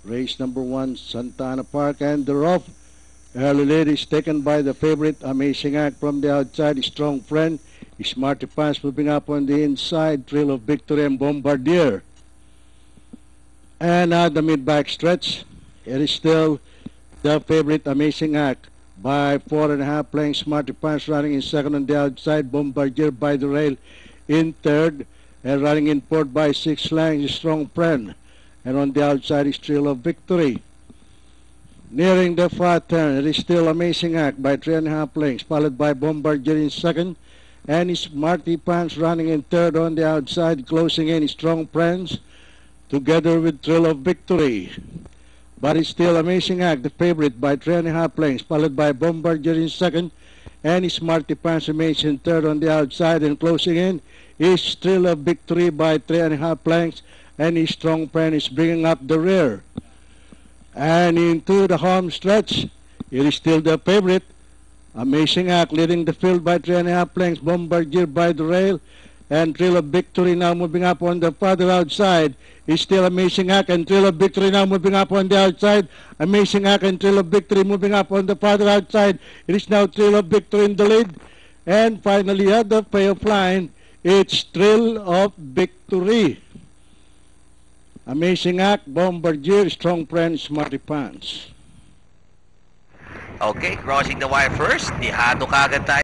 Race number 1, Santa Ana Park, and the rough. Early lead is taken by the favorite, Amazing Act from the outside. Strong Friend, Smarty Pants moving up on the inside. Thrill of Victory and Bombardier. And the mid-back stretch, it is still the favorite, Amazing Act, by 4.5 lengths. Smarty Pants running in second on the outside. Bombardier by the rail in third, and running in fourth by 6 lengths, Strong Friend. And on the outside is Thrill of Victory. Nearing the far turn, it is still Amazing Act by 3.5 lengths, followed by Bombardier in second, and Smarty Pants running in third on the outside, closing in Strong Friends, together with Thrill of Victory. But it's still Amazing Act, the favorite, by 3.5 lengths, followed by Bombardier in second, and Smarty Pants remains in third on the outside, and closing in is Thrill of Victory by 3.5 lengths, and Strong Friend is bringing up the rear. And into the home stretch, it is still the favorite, Amazing Act, leading the field by 3.5 lengths. Bombardier by the rail, and Thrill of Victory now moving up on the farther outside. Is still Amazing Act, and Thrill of Victory now moving up on the outside. Amazing Act and Thrill of Victory moving up on the farther outside. It is now Thrill of Victory in the lead. And finally at the payoff line, it's Thrill of Victory. Amazing Act, Bombardier, Strong Friend, Smarty Pants. Okay, crossing the wire first. Dihado kagad tayo.